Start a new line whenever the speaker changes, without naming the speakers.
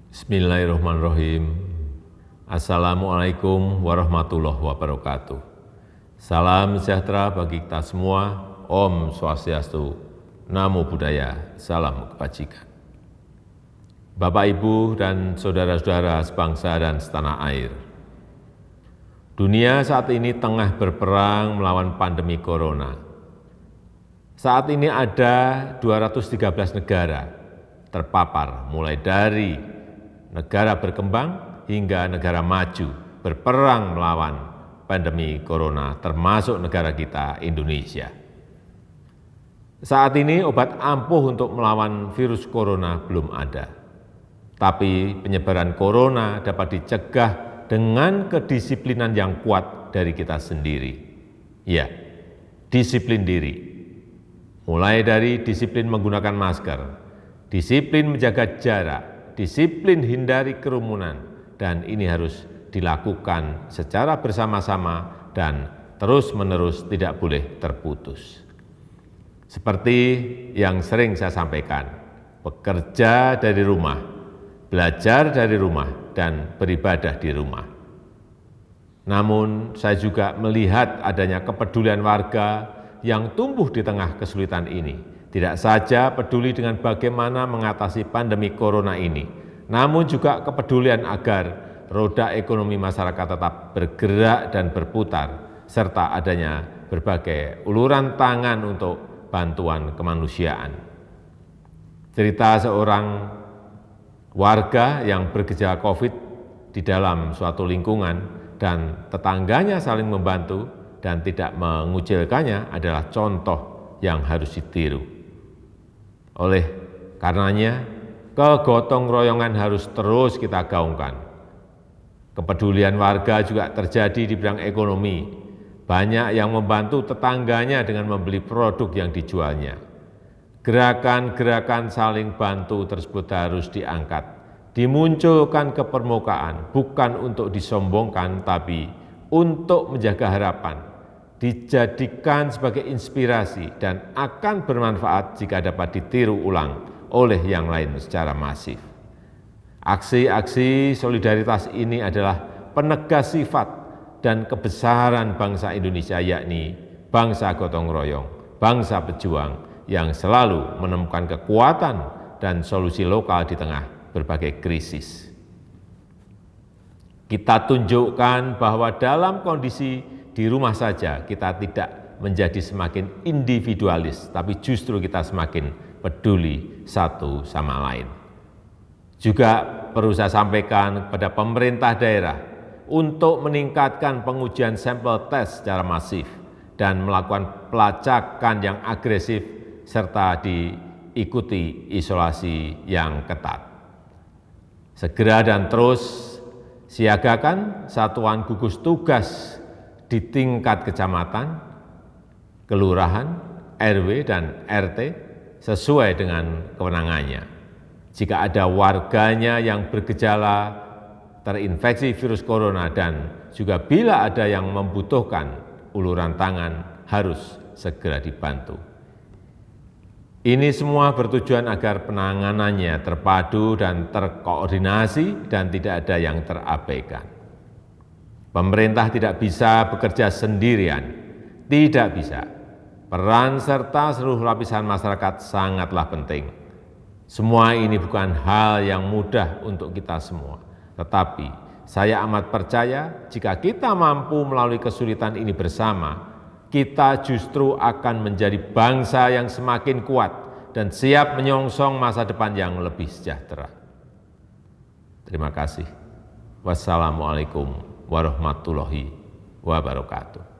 Bismillahirrahmanirrahim. Assalamualaikum warahmatullahi wabarakatuh. Salam sejahtera bagi kita semua. Om Swastiastu, Namo Buddhaya, salam kebajikan. Bapak, Ibu, dan saudara-saudara sebangsa dan setanah air. Dunia saat ini tengah berperang melawan pandemi corona. Saat ini ada 213 negara terpapar, mulai dari negara berkembang hingga negara maju berperang melawan pandemi corona, termasuk negara kita, Indonesia. Saat ini obat ampuh untuk melawan virus corona belum ada. Tapi penyebaran corona dapat dicegah dengan kedisiplinan yang kuat dari kita sendiri. Ya, disiplin diri. Mulai dari disiplin menggunakan masker, disiplin menjaga jarak, disiplin hindari kerumunan, dan ini harus dilakukan secara bersama-sama dan terus-menerus, tidak boleh terputus. Seperti yang sering saya sampaikan, bekerja dari rumah, belajar dari rumah, dan beribadah di rumah. Namun saya juga melihat adanya kepedulian warga yang tumbuh di tengah kesulitan ini. Tidak saja peduli dengan bagaimana mengatasi pandemi corona ini, namun juga kepedulian agar roda ekonomi masyarakat tetap bergerak dan berputar, serta adanya berbagai uluran tangan untuk bantuan kemanusiaan. Cerita seorang warga yang bergejala COVID di dalam suatu lingkungan dan tetangganya saling membantu dan tidak mengucilkannya adalah contoh yang harus ditiru. Oleh karenanya, kegotong royongan harus terus kita gaungkan. Kepedulian warga juga terjadi di bidang ekonomi. Banyak yang membantu tetangganya dengan membeli produk yang dijualnya. Gerakan-gerakan saling bantu tersebut harus diangkat, dimunculkan ke permukaan, bukan untuk disombongkan, tapi untuk menjaga harapan, dijadikan sebagai inspirasi dan akan bermanfaat jika dapat ditiru ulang oleh yang lain secara masif. Aksi-aksi solidaritas ini adalah penegas sifat dan kebesaran bangsa Indonesia, yakni bangsa gotong royong, bangsa pejuang yang selalu menemukan kekuatan dan solusi lokal di tengah berbagai krisis. Kita tunjukkan bahwa dalam kondisi di rumah saja kita tidak menjadi semakin individualis, tapi justru kita semakin peduli satu sama lain. Juga perlu saya sampaikan kepada pemerintah daerah untuk meningkatkan pengujian sampel tes secara masif dan melakukan pelacakan yang agresif serta diikuti isolasi yang ketat. Segera dan terus siagakan satuan gugus tugas di tingkat kecamatan, kelurahan, RW, dan RT sesuai dengan kewenangannya. Jika ada warganya yang bergejala terinfeksi virus corona dan juga bila ada yang membutuhkan uluran tangan harus segera dibantu. Ini semua bertujuan agar penanganannya terpadu dan terkoordinasi dan tidak ada yang terabaikan. Pemerintah tidak bisa bekerja sendirian, tidak bisa. Peran serta seluruh lapisan masyarakat sangatlah penting. Semua ini bukan hal yang mudah untuk kita semua, tetapi saya amat percaya jika kita mampu melalui kesulitan ini bersama, kita justru akan menjadi bangsa yang semakin kuat dan siap menyongsong masa depan yang lebih sejahtera. Terima kasih. Wassalamualaikum warahmatullahi wabarakatuh.